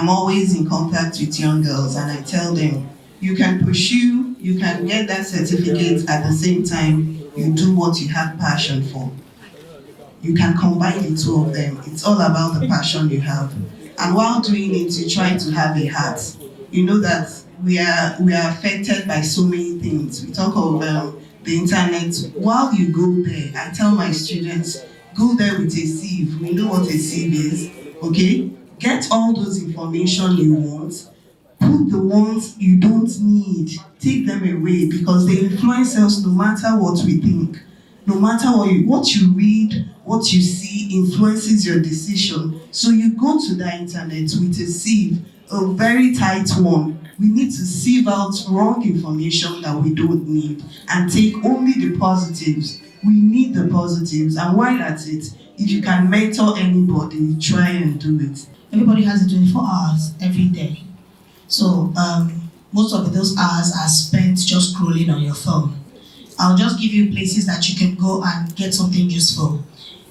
I'm always in contact with young girls, and I tell them, you can pursue, you can get that certificate at the same time you do what you have passion for. You can combine the two of them. It's all about the passion you have. And while doing it, you try to have a heart. You know that we are affected by so many things. We talk of the internet. While you go there, I tell my students, go there with a sieve. We know what a sieve is, okay? Get all those information you want. Put the ones you don't need. Take them away, because they influence us no matter what we think. No matter what you read, what you see influences your decision. So you go to the internet with a sieve, a very tight one. We need to sieve out wrong information that we don't need and take only the positives. We need the positives, and while at it, if you can mentor anybody, try and do it. Everybody has 24 hours every day. So most of those hours are spent just scrolling on your phone. I'll just give you places that you can go and get something useful.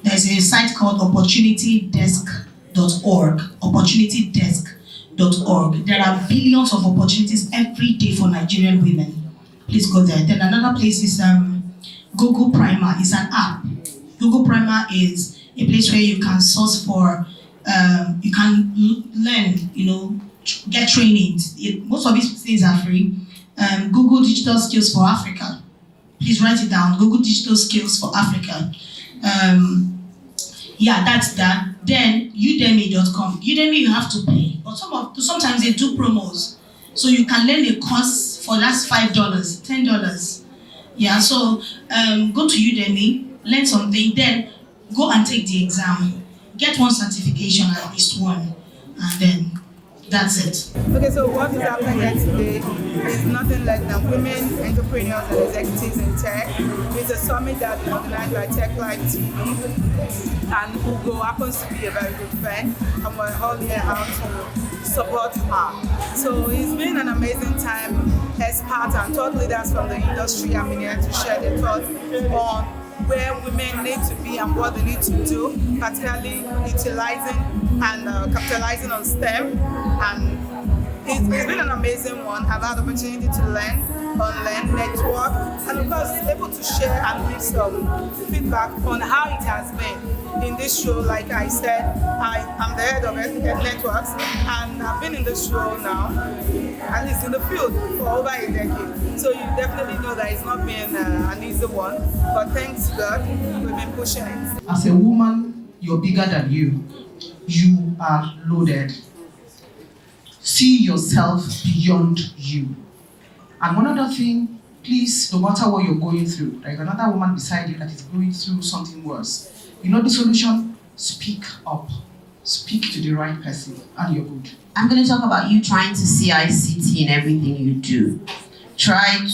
There's a site called opportunitydesk.org. Opportunitydesk.org. There are billions of opportunities every day for Nigerian women. Please go there. Then another place is Google Primer. It's an app. Google Primer is a place where you can source for, you can learn, get training. Most of these things are free. Google Digital Skills for Africa. Please write it down. Google Digital Skills for Africa. That's that. Then udemy.com. Udemy you have to pay, but sometimes they do promos, so you can learn a course for that's $5, $10. Yeah, so go to Udemy, learn something, then go and take the exam. Get one certification, at least one, and then that's it. Okay, so what is happening here today is nothing less than women entrepreneurs and executives in tech. It's a summit that's organized by Tech Live TV, and Hugo happens to be a very good friend, and we're all here out to support her. So it's been an amazing time. Experts and thought leaders from the industry have been here to share their thoughts on where women need to be and what they need to do, particularly utilizing and capitalizing on STEM. And it's been an amazing one. I've had the opportunity to learn, unlearn, network, and of course able to share and give some feedback on how it has been in this show. Like I said, I'm the head of networks, and I've been in this show now, at least in the field, for over a decade. So you definitely know that it's not been an easy one, but thanks to God, we've been pushing it. As a woman, you're bigger than you. You are loaded. See yourself beyond you. And one other thing, please, no matter what you're going through, there's another woman beside you that is going through something worse. You know the solution? Speak up. Speak to the right person, and you're good. I'm going to talk about you trying to see ICT in everything you do. I'm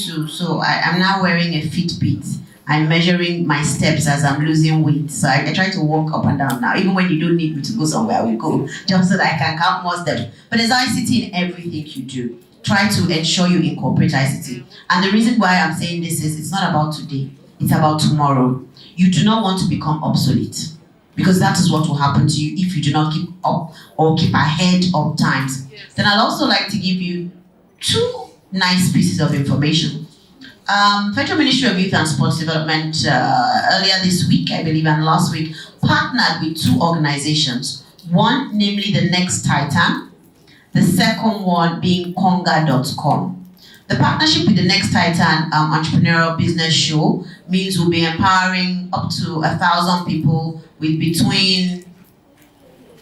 now wearing a Fitbit. I'm measuring my steps as I'm losing weight. So I try to walk up and down now. Even when you don't need me to go somewhere, I will go, just so that I can count more steps. But there's ICT in everything you do. Try to ensure you incorporate ICT. And the reason why I'm saying this is it's not about today, it's about tomorrow. You do not want to become obsolete, because that is what will happen to you if you do not keep up or keep ahead of times. Then I'd also like to give you two nice pieces of information. Federal Ministry of Youth and Sports Development earlier this week, I believe, and last week, partnered with two organizations. One, namely the Next Titan, the second one being Conga.com. The partnership with the Next Titan Entrepreneurial Business Show means we'll be empowering up to 1,000 people with between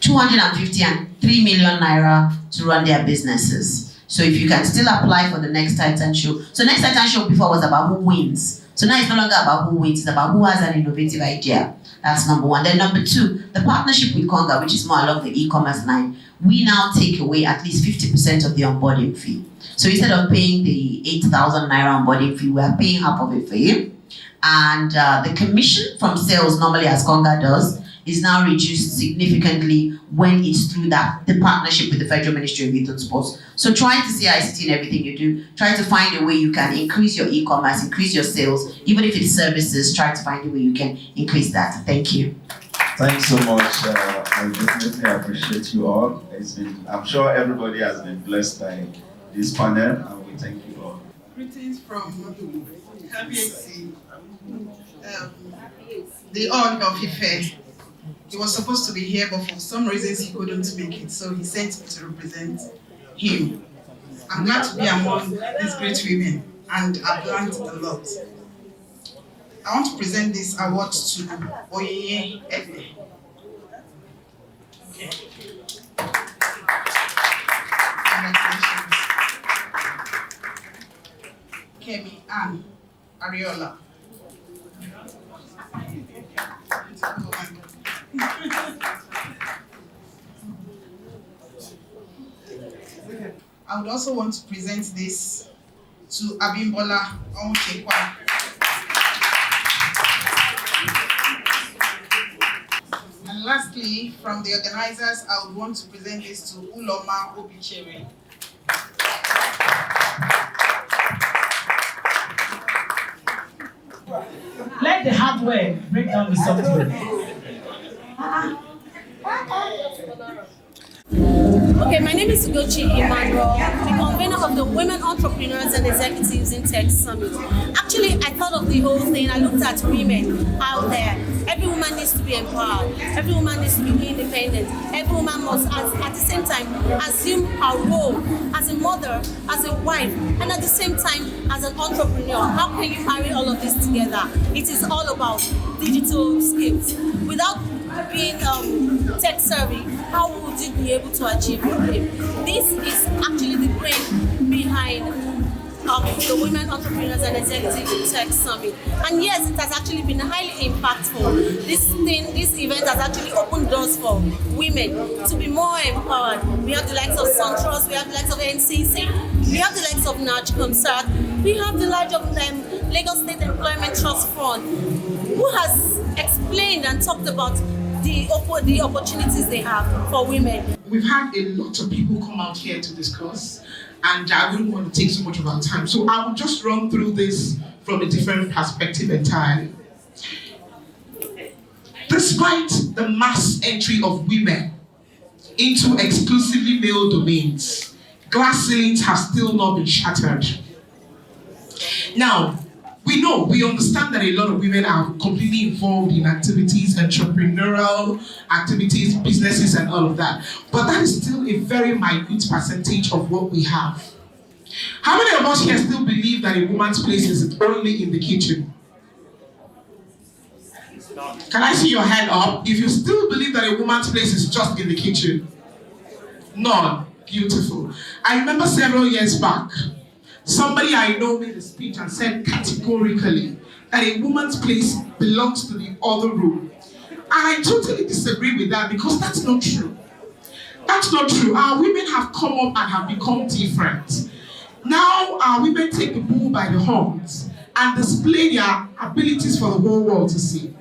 250 and 3 million naira to run their businesses. So if you can still apply for the Next Titan Show. So Next Titan Show before was about who wins. So now it's no longer about who wins, it's about who has an innovative idea. That's number one. Then number two, the partnership with Conga, which is more along the e-commerce line, we now take away at least 50% of the onboarding fee. So instead of paying the 8,000 naira onboarding fee, we are paying half of it for you. And the commission from sales, normally as Conga does, is now reduced significantly when it's through the partnership with the Federal Ministry of Youth and Sports. So try to see ICT in everything you do. Try to find a way you can increase your e-commerce, increase your sales. Even if it's services, try to find a way you can increase that. Thank you. Thanks so much. I definitely appreciate you all. I'm sure everybody has been blessed by this panel, and we thank you all. Greetings from KBC, the Ord of Ife. He was supposed to be here, but for some reasons he couldn't make it, so he sent me to represent him. I'm glad to be among these great women, and I've learned a lot. I want to present this award to Oyeye Ede. Okay. Congratulations. Kemi Ann Ariola. I would also want to present this to Abimbola Onchekwa. And lastly, from the organizers, I would want to present this to Uloma Obichere. Let the hardware break down the software. Okay, my name is Ugochi Emmanuel, the convener of the Women Entrepreneurs and Executives in Tech Summit. Actually, I thought of the whole thing. I looked at women out there. Every woman needs to be empowered. Every woman needs to be independent. Every woman must, at the same time, assume her role as a mother, as a wife, and at the same time, as an entrepreneur. How can you marry all of this together? It is all about digital skills. Without being tech savvy, how would you be able to achieve your dream? This is actually the brain behind the Women Entrepreneurs and Executives Tech Summit. And yes, it has actually been highly impactful. This event has actually opened doors for women to be more empowered. We have the likes of SunTrust, we have the likes of NCC, we have the likes of Natch Concert, we have the likes of Lagos State Employment Trust Fund, who has explained and talked about the opportunities they have for women. We've had a lot of people come out here to discuss, and I wouldn't want to take so much of our time. So I will just run through this from a different perspective entirely. Despite the mass entry of women into exclusively male domains, glass ceilings have still not been shattered. Now, we understand that a lot of women are completely involved in activities, entrepreneurial activities, businesses, and all of that. But that is still a very minute percentage of what we have. How many of us here still believe that a woman's place is only in the kitchen? Can I see your hand up if you still believe that a woman's place is just in the kitchen? None. Beautiful. I remember several years back, somebody I know made a speech and said categorically that a woman's place belongs to the other room. And I totally disagree with that, because that's not true. That's not true. Our women have come up and have become different. Now our women take the bull by the horns and display their abilities for the whole world to see.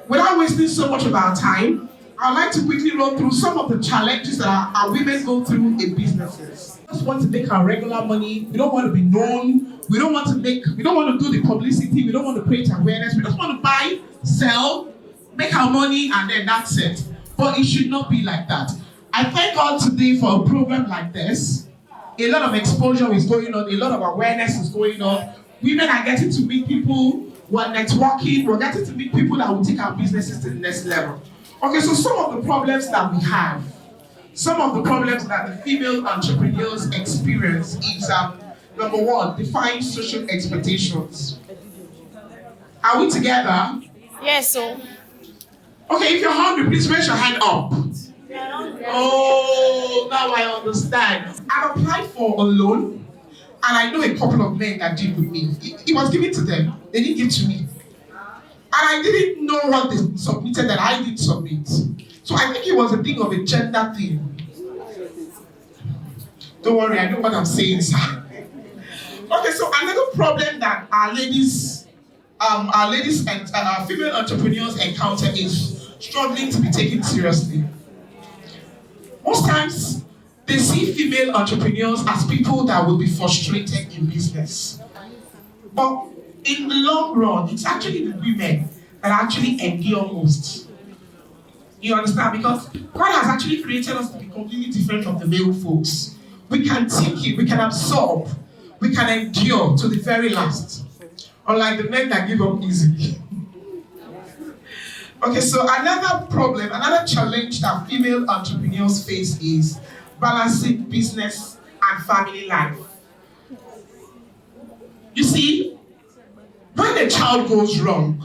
Without wasting so much of our time, I'd like to quickly run through some of the challenges that our women go through in businesses. We just want to make our regular money. We don't want to be known. We don't want to do the publicity. We don't want to create awareness. We just want to buy, sell, make our money, and then that's it. But it should not be like that. I thank God today for a program like this. A lot of exposure is going on. A lot of awareness is going on. Women are getting to meet people. We're networking. We're getting to meet people that will take our businesses to the next level. Okay, so some of the problems that we have, some of the problems that the female entrepreneurs experience is, number one, defined social expectations. Are we together? Yes, so. Okay, if you're hungry, please raise your hand up. Oh, now I understand. I applied for a loan, and I know a couple of men that did with me. It was given to them. They didn't give to me. And I didn't know what they submitted that I did submit. So I think it was a thing of a gender thing. Don't worry, I know what I'm saying, sir. Okay, so another problem that our ladies and our female entrepreneurs encounter is struggling to be taken seriously. Most times, they see female entrepreneurs as people that will be frustrated in business. But in the long run, it's actually the women that actually endure most. You understand? Because God has actually created us to be completely different from the male folks. We can take it, we can absorb, we can endure to the very last. Unlike the men that give up easily. Okay, so another problem, another challenge that female entrepreneurs face is balancing business and family life. You see, when a child goes wrong,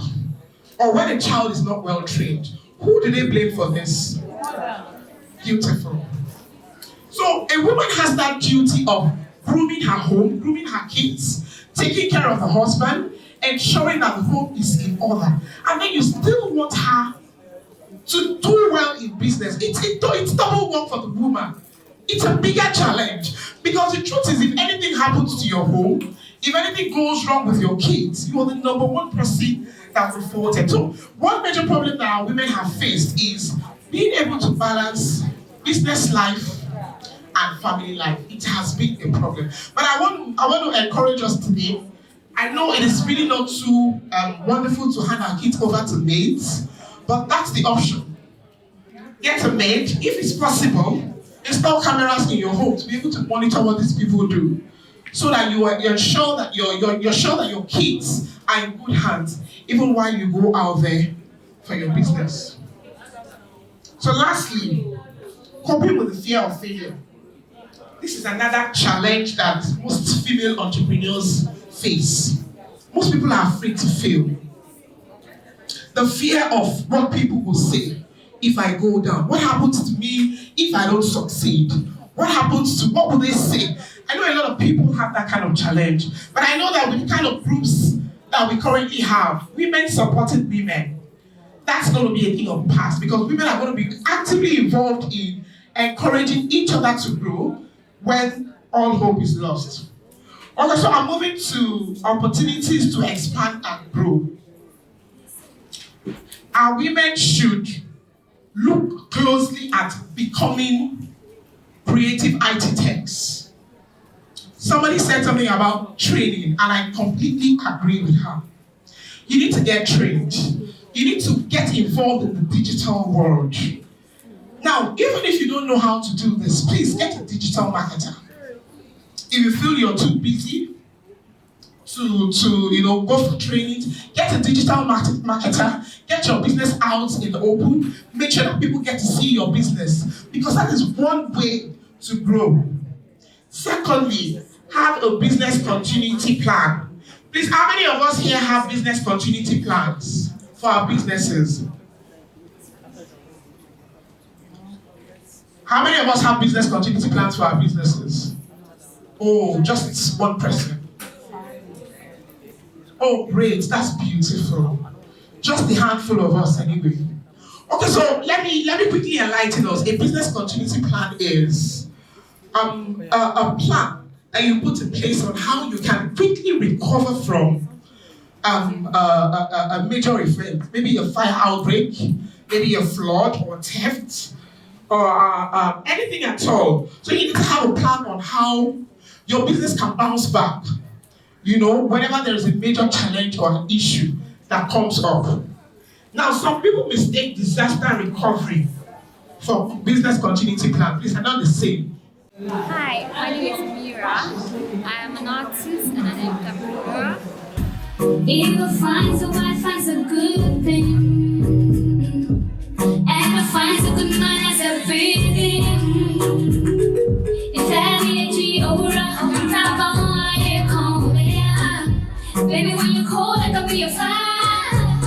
or when a child is not well trained, who do they blame for this? Beautiful. So a woman has that duty of grooming her home, grooming her kids, taking care of the husband, ensuring that the home is in order. And then you still want her to do well in business. It's double work for the woman. It's a bigger challenge. Because the truth is, if anything happens to your home, if anything goes wrong with your kids, you are the number one person that will fault it. So one major problem that our women have faced is being able to balance business life and family life. It has been a problem. But I want to encourage us today. I know it is really not too wonderful to hand our kids over to maids, but that's the option. Get a maid, if it's possible. Install cameras in your home to be able to monitor what these people do, so that you're sure that your kids are in good hands, even while you go out there for your business. So lastly, coping with the fear of failure. This is another challenge that most female entrepreneurs face. Most people are afraid to fail. The fear of what people will say if I go down. What happens to me if I don't succeed? What will they say? I know a lot of people have that kind of challenge, but I know that with the kind of groups that we currently have, women supporting women, that's going to be a thing of the past, because women are going to be actively involved in encouraging each other to grow when all hope is lost. Okay, so I'm moving to opportunities to expand and grow. Our women should look closely at becoming creative IT techs. Somebody said something about training, and I completely agree with her. You need to get trained. You need to get involved in the digital world. Now, even if you don't know how to do this, please get a digital marketer. If you feel you're too busy to go for training, get a digital marketer, get your business out in the open, make sure that people get to see your business, because that is one way to grow. Secondly, have a business continuity plan. Please, how many of us here have business continuity plans for our businesses? How many of us have business continuity plans for our businesses? Oh, just one person. Oh, great, that's beautiful. Just a handful of us anyway. Okay, so let me quickly enlighten us. A business continuity plan is a plan that you put in place on how you can quickly recover from a major event, maybe a fire outbreak, maybe a flood or theft, or anything at all. So you need to have a plan on how your business can bounce back, whenever there is a major challenge or an issue that comes up. Now, some people mistake disaster recovery for business continuity plan. Please, are not the same. Hi, my name is Mira. I am an artist and an entrepreneur. Evil finds a wife finds a good thing, and what finds a good man has everything. If energy over a top on it, come here. Baby, when you call, I can be your fire.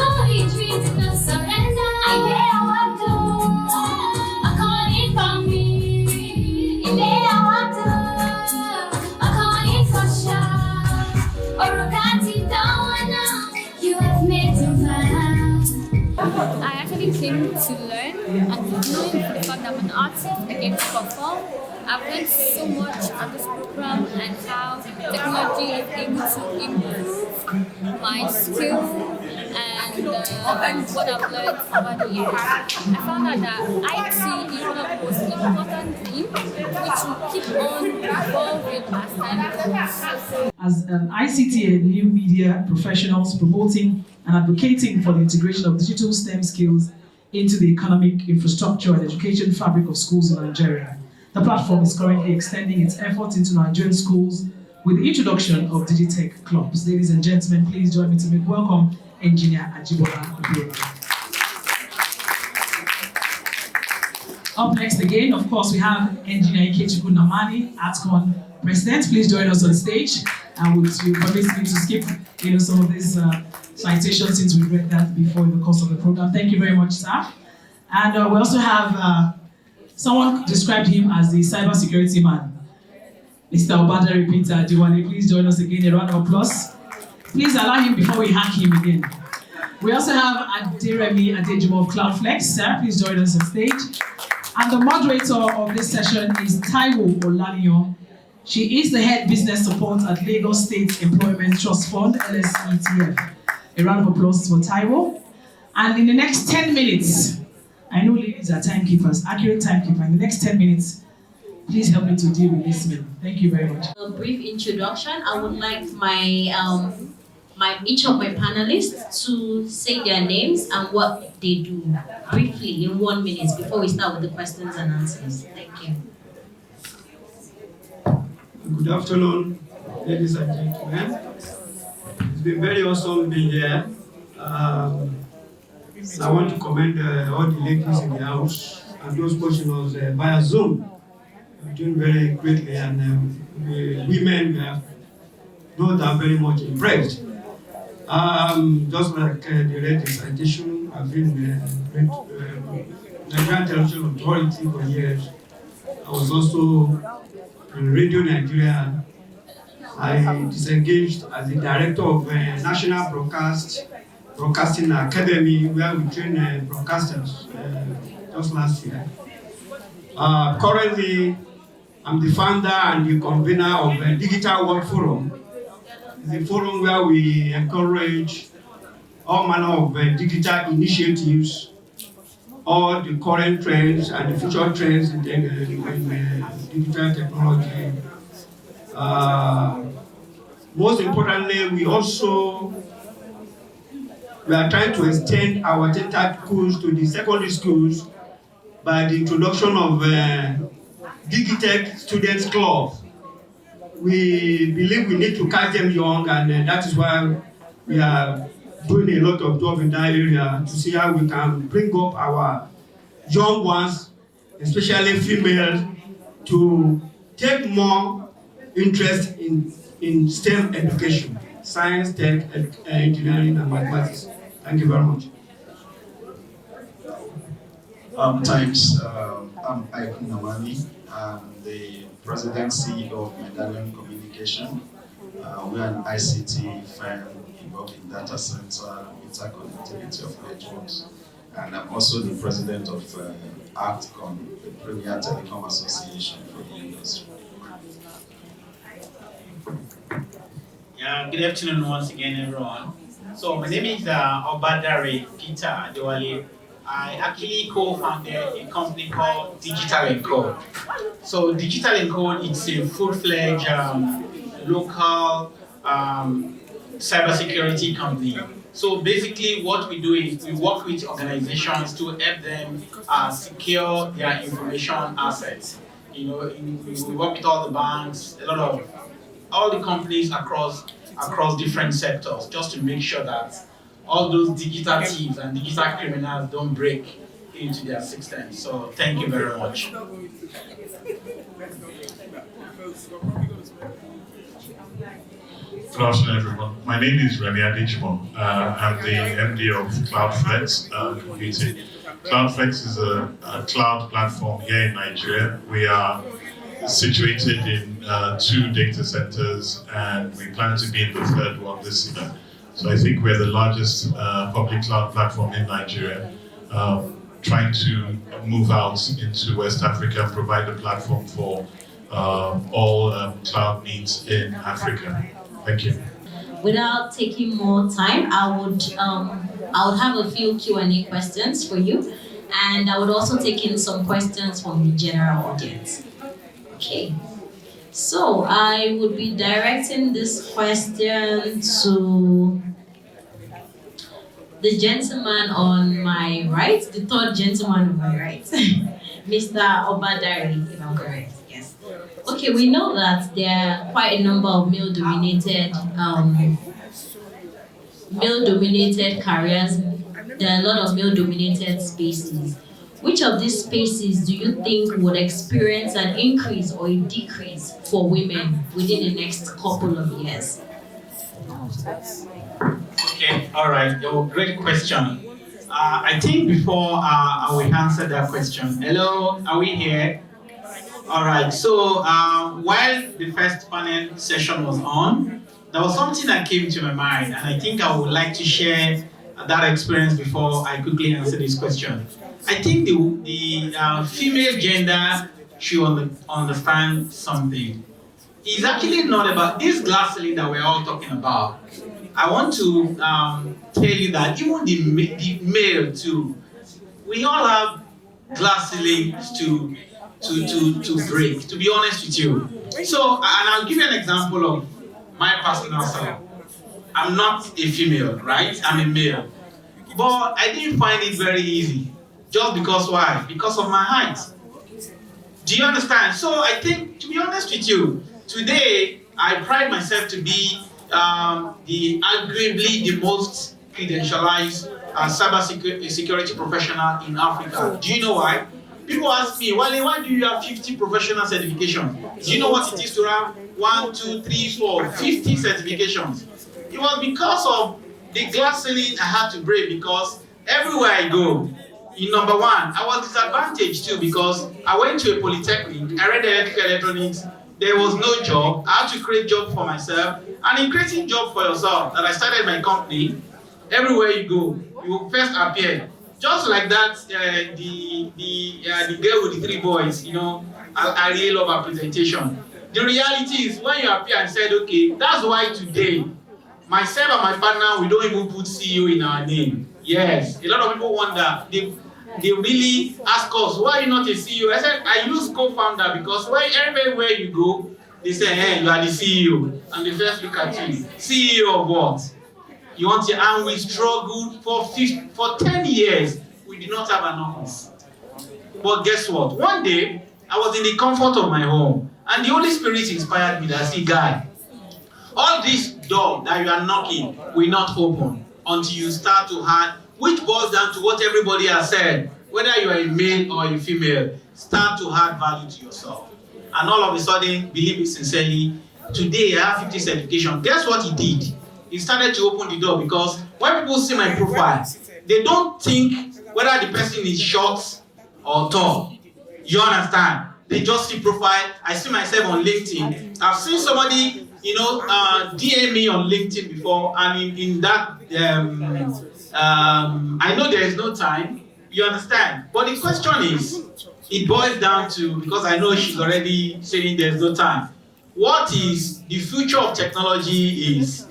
Oh, he treats no surrender. Yeah, I do. I call it for me. Yeah, I do. I call it for sure. Or a got down. You have made to vow. I actually came to learn, and knowing the fact that I'm an artist, I came to perform. I've learned so much at this program and how technology is able to improve my skill and what I've learned over the years. I found out that IT is one of the most important things which will keep on evolving as time goes. As ICT and new media professionals promoting and advocating for the integration of digital STEM skills into the economic infrastructure and education fabric of schools in Nigeria. The platform is currently extending its efforts into Nigerian schools with the introduction of Digitech clubs. Ladies and gentlemen, please join me to make welcome Engineer Ajibola Abiola. Up next again, of course, we have Engineer Ikechukwu Namani, ATCON President. Please join us on stage. And you promise me to skip some of these citations since we read that before in the course of the program. Thank you very much, sir. And we also have someone described him as the cybersecurity man. Mr. Obadari Peter Diwali, please join us again. A round of applause. Please allow him before we hack him again. We also have Aderemi Adejumo of Cloudflex. Sir, please join us on stage. And the moderator of this session is Taiwo Olaniyo. She is the head business support at Lagos State Employment Trust Fund, LSETF. A round of applause for Taiwo. And in the next 10 minutes, I know ladies are timekeepers, accurate timekeeper. In the next 10 minutes, please help me to deal with this man. Thank you very much. A brief introduction. I would like each of my panelists to say their names and what they do briefly in 1 minute before we start with the questions and answers. Thank you. Good afternoon, ladies and gentlemen. It's been very awesome being here. I want to commend all the ladies in the house and those watching us via Zoom. You're doing very greatly, and the women, those are very much impressed. Just like the read citation, I've been Nigerian Television Authority for years. I was also in Radio Nigeria. I disengaged as the director of National Broadcasting Academy, where we train broadcasters just last year. Currently, I'm the founder and the convener of the Digital World Forum. It's a forum where we encourage all manner of digital initiatives, all the current trends and the future trends in digital technology. Most importantly, we are trying to extend our tentacles to the secondary schools by the introduction of Digitech Students Club. We believe we need to catch them young, and that is why we are doing a lot of job in that area to see how we can bring up our young ones, especially females, to take more interest in STEM education, science, tech, engineering, and mathematics. Thank you very much. Thanks. I'm Aikun Namani. I'm the President CEO of Medallion Communication. We are an ICT firm involved in data center, interconnectivity of networks. And I'm also the President of ACTCON, the Premier Telecom Association for the industry. Yeah, good afternoon once again, everyone. So my name is Obadari Peter Adewale. I actually co-founded a company called Digital Encode. So Digital Encode, it's a full-fledged local cybersecurity company. So basically what we do is we work with organizations to help them secure their information assets. We work with all the banks, all the companies across different sectors, just to make sure that all those digital thieves and digital criminals don't break into their systems. So thank you very much. Good afternoon, everyone. My name is Remy Adejimo. I'm the MD of Cloudflex Computing. Cloudflex is a cloud platform here in Nigeria. We are situated in 2 data centers, and we plan to be in the 3rd one this year. So I think we're the largest public cloud platform in Nigeria, trying to move out into West Africa and provide a platform for all cloud needs in Africa. Thank you. Without taking more time, I would have a few Q&A questions for you, and I would also take in some questions from the general audience. Okay. So I would be directing this question to the gentleman on my right, the third gentleman on my right, Mr. Obadari, if I'm correct. Yes. Okay, we know that there are quite a number of male-dominated careers. There are a lot of male-dominated spaces. Which of these spaces do you think would experience an increase or a decrease for women within the next couple of years? Okay, all right. Oh, great question. I think before I will answer that question. Hello, are we here? All right. So while the first panel session was on, there was something that came to my mind, and I think I would like to share that experience before I quickly answer this question. I think the female gender should understand something. It's actually not about this glass ceiling that we're all talking about. I want to tell you that even the male too, we all have glass ceilings to break, to be honest with you. So, and I'll give you an example of my personal self. I'm not a female, right? I'm a male. But I didn't find it very easy. Just because why? Because of my height. Do you understand? So I think, to be honest with you, today I pride myself to be arguably the most credentialized cyber security professional in Africa. Do you know why? People ask me, Wale, why do you have 50 professional certifications? Do you know what it is to have 1, 2, 3, 4, 50 certifications? It was because of the glass ceiling I had to break, because everywhere I go, in number one, I was disadvantaged too, because I went to a polytechnic, I read electrical electronics, there was no job, I had to create job for myself, and in creating job for yourself, that I started my company. Everywhere you go, you first appear. Just like that, the girl with the 3 boys, you know, I really love her presentation. The reality is, when you appear and said, okay, that's why today, myself and my partner, we don't even put CEO in our name. Yes, a lot of people wonder, they really ask us, why are you not a CEO? I said, I use co-founder because everywhere you go, they say, hey, you are the CEO. And they first look at you. CEO of what? You want to, and we struggled for 10 years. We did not have an office. But guess what? One day, I was in the comfort of my home, and the Holy Spirit inspired me that, see, guy, all this door that you are knocking will not open until you start to hand, which boils down to what everybody has said, whether you are a male or a female, start to add value to yourself. And all of a sudden, believe it sincerely, today I have 50 certifications. Guess what he did? He started to open the door, because when people see my profile, they don't think whether the person is short or tall. You understand? They just see profile. I see myself on LinkedIn. I've seen somebody, you know, DM me on LinkedIn before, and in that, I know there is no time. You understand? But the question is, it boils down to, because I know she's already saying there's no time. What is the future of technology is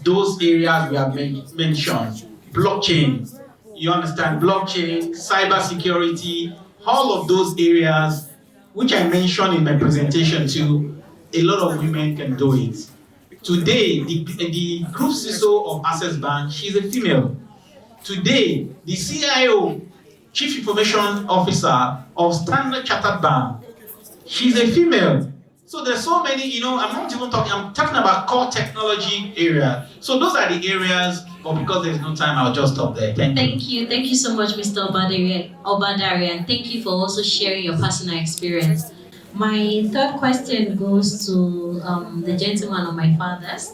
those areas we have mentioned. Blockchain, you understand? Blockchain, cyber security, all of those areas, which I mentioned in my presentation too, a lot of women can do it. Today, the group CISO of Access Bank, she's a female. Today, the CIO, Chief Information Officer of Standard Chartered Bank, she's a female. So there's so many, you know, I'm not even talking, I'm talking about core technology area. So those are the areas, but because there's no time, I'll just stop there. Thank you. Thank you so much, Mr. Obadari, and thank you for also sharing your personal experience. My third question goes to the gentleman on my father's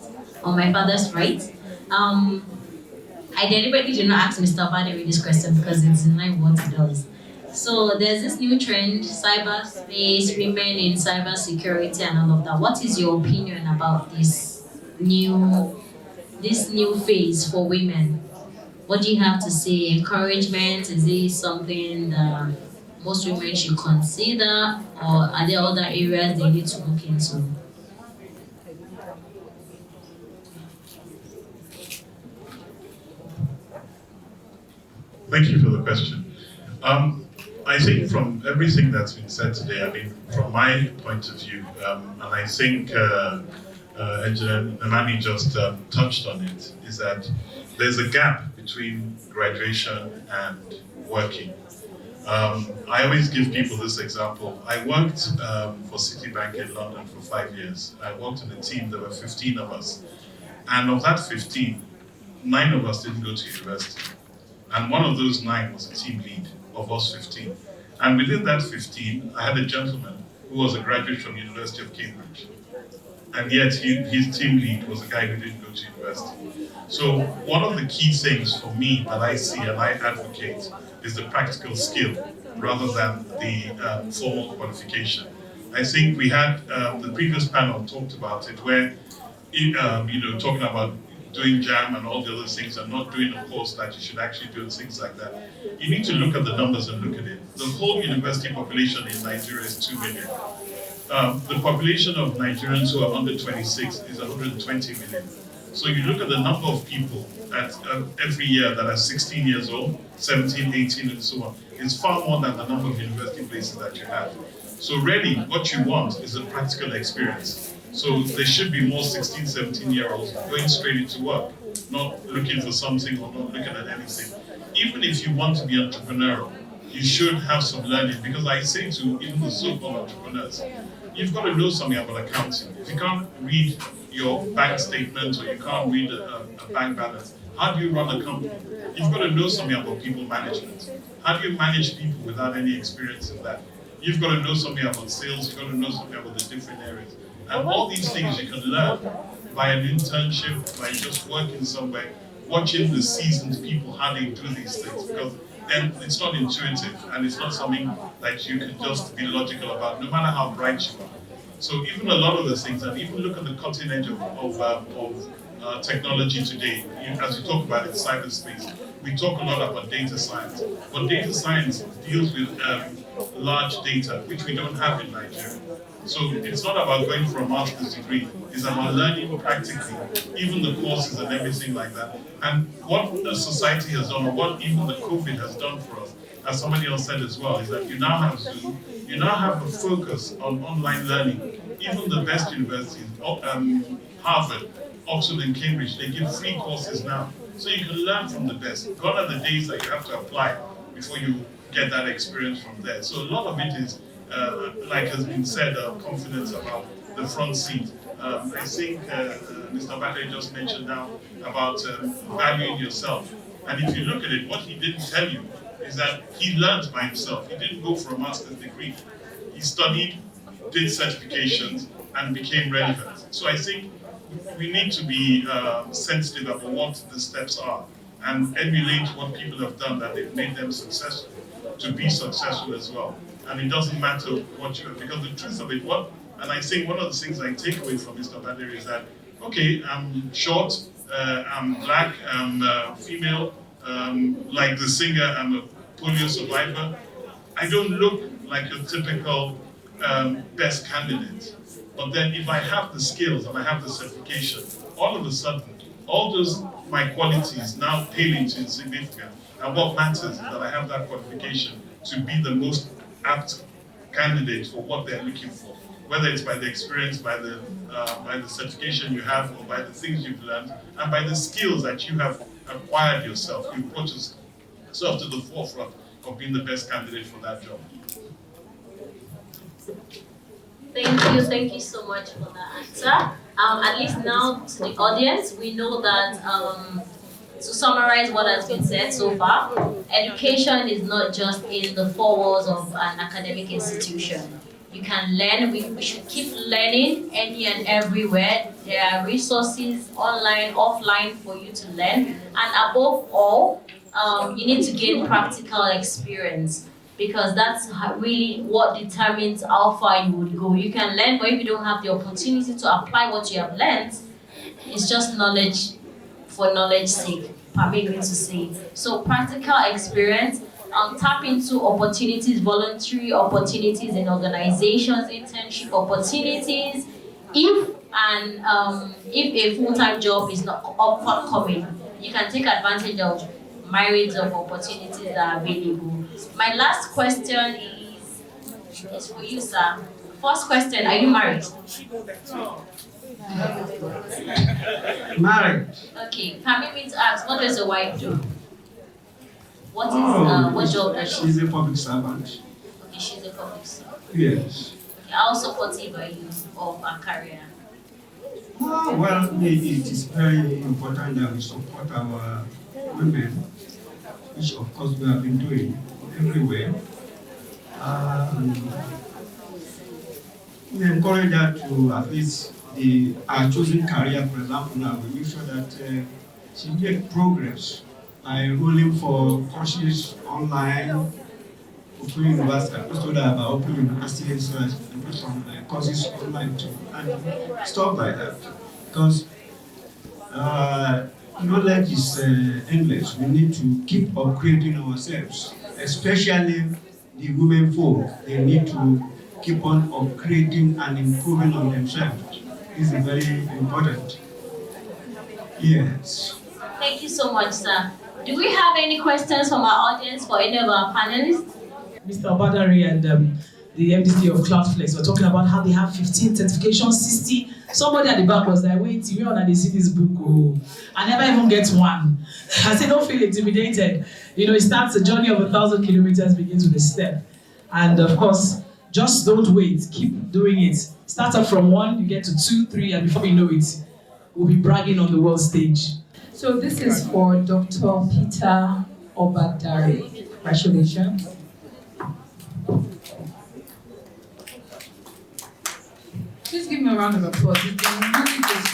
right. I deliberately did not ask Mr. Obadari this question because it's in line with what he does. So there's this new trend, cyberspace, women in cybersecurity and all of that. What is your opinion about this new phase for women? What do you have to say? Encouragement? Is it something that most women should consider, or are there other areas they need to look into? Thank you for the question. I think from everything that's been said today, I mean, from my point of view, and I think Engineer Namani just touched on it, is that there's a gap between graduation and working. I always give people this example. I worked for Citibank in London for 5 years. I worked in a team, there were 15 of us. And of that 15, 9 of us didn't go to university. And one of those 9 was a team lead of us 15. And within that 15, I had a gentleman who was a graduate from the University of Cambridge. And yet his team lead was a guy who didn't go to university. So one of the key things for me that I see and I advocate is the practical skill rather than the formal qualification. I think we had, the previous panel talked about it where, talking about doing JAM and all the other things and not doing a course that you should actually do and things like that. You need to look at the numbers and look at it. The whole university population in Nigeria is 2 million. The population of Nigerians who are under 26 is 120 million. So you look at the number of people at every year that are 16 years old, 17, 18, and so on. It's far more than the number of university places that you have. So really, what you want is a practical experience. So there should be more 16, 17-year-olds going straight into work, not looking for something or not looking at anything. Even if you want to be entrepreneurial, you should have some learning, because I say to even the so-called entrepreneurs, you've got to know something about accounting. If you can't read your bank statement or you can't read a bank balance, how do you run a company? You've got to know something about people management. How do you manage people without any experience in that? You've got to know something about sales, you've got to know something about the different areas. And all these things you can learn by an internship, by just working somewhere, watching the seasoned people, how they do these things. Because then it's not intuitive and it's not something that you can just be logical about, no matter how bright you are. So even a lot of the things, and even look at the cutting edge of technology today, as we talk about in cyberspace, we talk a lot about data science. But data science deals with large data, which we don't have in Nigeria. So it's not about going for a master's degree, it's about learning practically, even the courses and everything like that. And what the society has done, or what even the COVID has done for us, as somebody else said as well, is that you now have Zoom, you now have a focus on online learning. Even the best universities, Harvard, Oxford and Cambridge, they give free courses now. So you can learn from the best. Gone are the days that you have to apply before you get that experience from there. So a lot of it is, like has been said, confidence about the front seat. I think Mr. Bakare just mentioned now about valuing yourself. And if you look at it, what he didn't tell you is that he learned by himself. He didn't go for a master's degree. He studied, did certifications, and became relevant. So I think we need to be sensitive about what the steps are and emulate what people have done, that they've made them successful, to be successful as well. And it doesn't matter what you are, because the truth of it, and I think one of the things I take away from Mr. Baderi is that, okay, I'm short, I'm black, I'm female, like the singer, I'm a polio survivor. I don't look like your typical best candidate. But then if I have the skills and I have the certification, all of a sudden, all those my qualities now pale into insignificance. And what matters is that I have that qualification to be the most apt candidate for what they're looking for. Whether it's by the experience, by the certification you have, or by the things you've learned, and by the skills that you have acquired yourself. You've brought yourself to the forefront of being the best candidate for that job. Thank you so much for that answer. At least now to the audience, we know that to summarize what has been said so far, education is not just in the four walls of an academic institution. You can learn, we should keep learning any and everywhere. There are resources online, offline for you to learn. And above all, you need to gain practical experience, because that's really what determines how far you would go. You can learn, but if you don't have the opportunity to apply what you have learned, it's just knowledge for knowledge's sake, permit me to say. So practical experience, tap into opportunities, voluntary opportunities in organizations, internship opportunities. If a full-time job is not forthcoming, you can take advantage of myriads of opportunities that are available. My last question is for you, sir. First question, are you married? Married. Okay, permit me to ask, what does your wife do? What job does she? She's a public servant. Okay, she's a public servant. Yes. Okay, how supportive are you of her career? Well, it is very important that we support our women, which of course we have been doing everywhere. We encourage her to at least our chosen career, for example, now we make sure that she make progress by enrolling for courses online, Open University, so that Open University so that she can do some courses online too, and stuff like that. Because knowledge is endless. We need to keep upgrading ourselves, especially the women folk. They need to keep on upgrading and improving on themselves. This is very important. Yes. Thank you so much, sir. Do we have any questions from our audience for any of our panelists? Mr. Obadari and the MDC of Cloudflex were talking about how they have 15 certifications, 60. Somebody at the back was like, wait, we want to see this book. Oh. I never even get one. I said, don't feel intimidated. You know, it starts a journey of 1,000 kilometers, begins with a step. And of course, just don't wait, keep doing it. Start up from 1, you get to 2, 3, and before you know it, we'll be bragging on the world stage. So this is for Dr. Peter Obadari. Congratulations. Please give me a round of applause. It's been really good.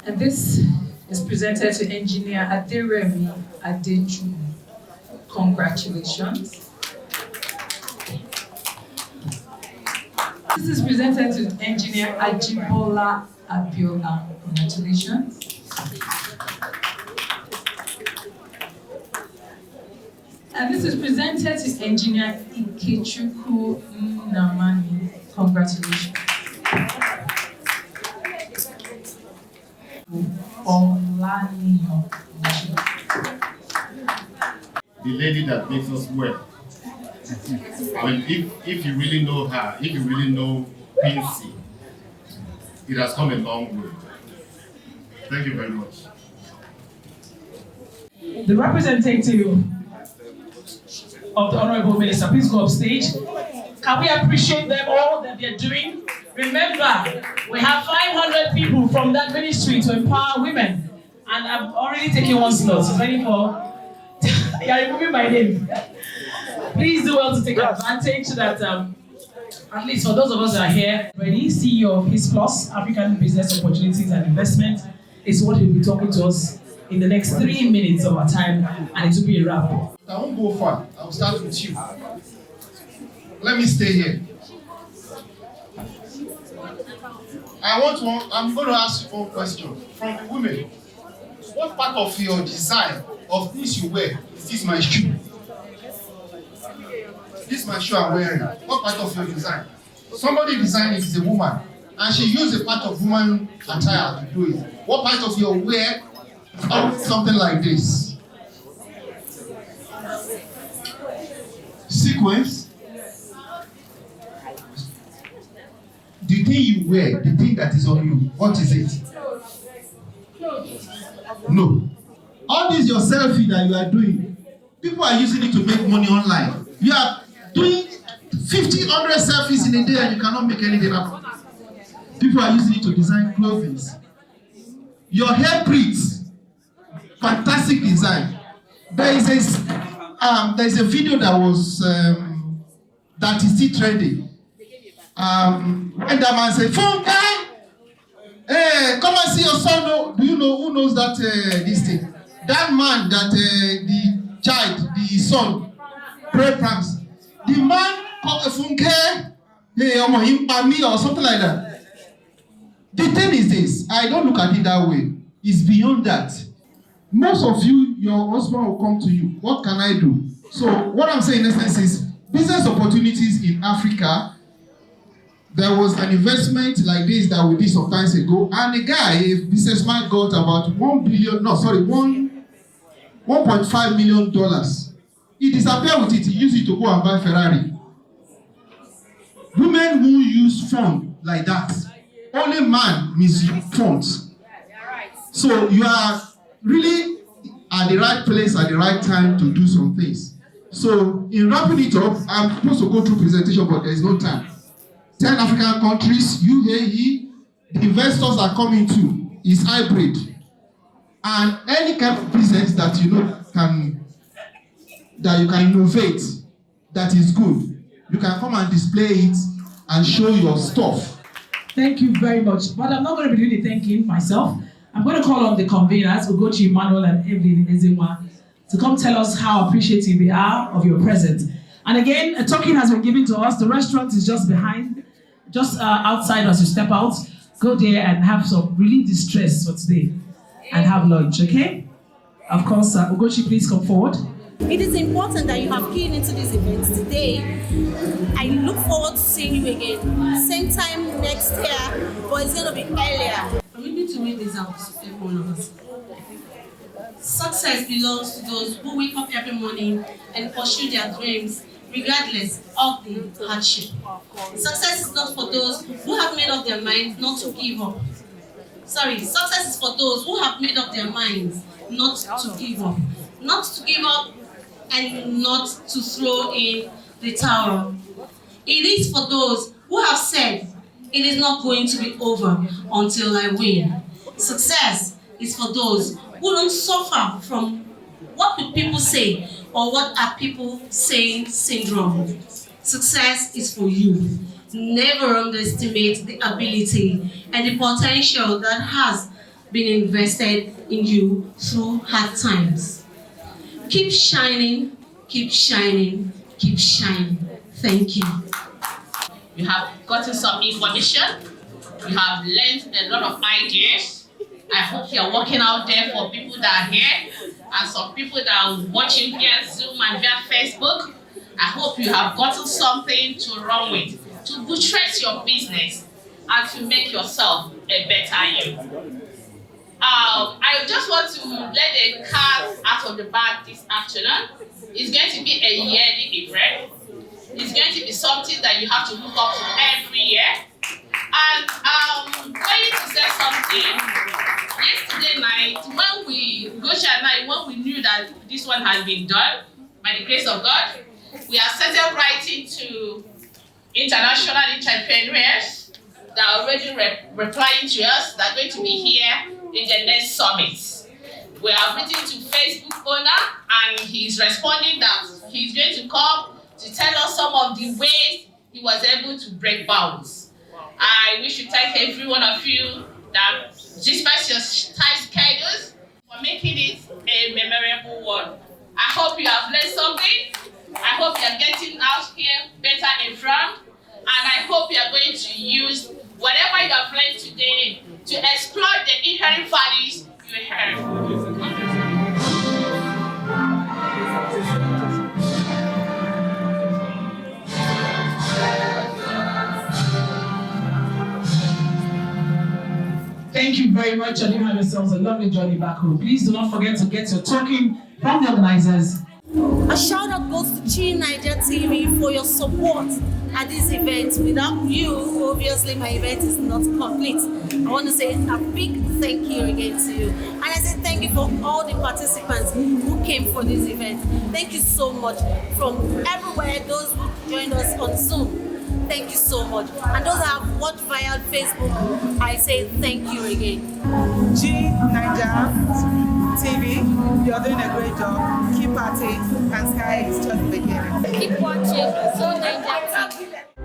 And this is presented to Engineer Aderemi Adeju. Congratulations. This is presented to Engineer Ajibola Abiola. Congratulations. And this is presented to Engineer Ikechukwu Nnamani. Congratulations. The lady that makes us well. I mean, if you really know her, if you really know Quincy, it has come a long way. Thank you very much. The representative of the Honorable Minister, please go up stage. Can we appreciate them all that they're doing? Remember, we have 500 people from that ministry to empower women. And I've already taken one slot. It's ready for... You're removing my name. Please do well to take advantage that, at least for those of us that are here, ready, CEO of His Plus, African Business Opportunities and Investment, is what he'll be talking to us in the next 3 minutes of our time, and it will be a wrap. I won't go far. I'll start with you. Let me stay here. I'm going to ask you one question from the women. What part of your design of this you wear is this my shoe? This is my shoe I'm wearing. What part of your design? Somebody designed it, is a woman, and she used a part of woman attire to do it. What part of your wear? Something like this. Sequence. The thing you wear, the thing that is on you, what is it? No. All this your selfie that you are doing, people are using it to make money online. You are doing 50, 100 selfies in a day and you cannot make anything happen. People are using it to design clothing. Your hair prints, fantastic design. There is a video that was that is still trending. And that man said, "Phone guy, hey, come and see your son." Do you know who knows that this thing? That man, that the child, the son, pray prams. The man called a phone guy, hey, or something like that. The thing is this: I don't look at it that way. It's beyond that. Most of you, your husband will come to you. What can I do? So what I'm saying in essence is business opportunities in Africa. There was an investment like this that we did some time ago, and a guy, a businessman, got about $1.5 million. He disappeared with it. He used it to go and buy Ferrari. Women who use phone like that, only man misuse phones. So you are really at the right place at the right time to do some things. So in wrapping it up, I'm supposed to go through presentation, but there is no time. 10 African countries, UAE, the investors are coming to is hybrid. And any kind of business that you know that you can innovate, that is good. You can come and display it and show your stuff. Thank you very much. But I'm not going to be doing the thanking myself. I'm going to call on the conveners, Ugochi, Emmanuel, and Evelyn Ezenwa, to come tell us how appreciative they are of your presence. And again, a token has been given to us. The restaurant is just behind, just outside as you step out. Go there and have some relieve the stress for today and have lunch, okay? Of course, Ugochi, please come forward. It is important that you have keyed into this event today. I look forward to seeing you again. Same time next year, but it's going to be earlier. I'm going to read this out to every one of us. Success belongs to those who wake up every morning and pursue their dreams regardless of the hardship. Success is not for those who have made up their minds not to give up. Success is for those who have made up their minds not to give up. Not to give up and not to throw in the towel. It is for those who have said, it is not going to be over until I win. Success is for those who don't suffer from what will people say or what are people saying syndrome. Success is for you. Never underestimate the ability and the potential that has been invested in you through hard times. Keep shining, keep shining, keep shining. Thank you. You have gotten some information. You have learned a lot of ideas. I hope you're working out there for people that are here and some people that are watching via Zoom and via Facebook. I hope you have gotten something to run with, to buttress your business and to make yourself a better you. I just want to let the cat out of the bag this afternoon. It's going to be a yearly event. It's going to be something that you have to look up to every year. And going to say something, yesterday night, Gosha and I, when we knew that this one had been done, by the grace of God, we have started writing to international entrepreneurs that are already replying to us, that are going to be here in the next summit. We have written to Facebook owner and he's responding that he's going to come to tell us some of the ways he was able to break bounds. I wish to thank every one of you that, despite your tight schedules, for making it a memorable one. I hope you have learned something. I hope you are getting out here better informed, and I hope you are going to use whatever you have learned today to exploit the inherent values you have. Thank you very much, and you have yourselves a lovely journey back home. Please do not forget to get your token from the organizers. A shout out goes to Chi Niger TV for your support at this event. Without you, obviously my event is not complete. I want to say a big thank you again to you. And I say thank you for all the participants who came for this event. Thank you so much from everywhere, those who joined us on Zoom. Thank you so much. And those that have watched via Facebook, I say thank you again. G Niger TV, you're doing a great job. Keep partying, and sky is just beginning. Keep watching G Niger TV.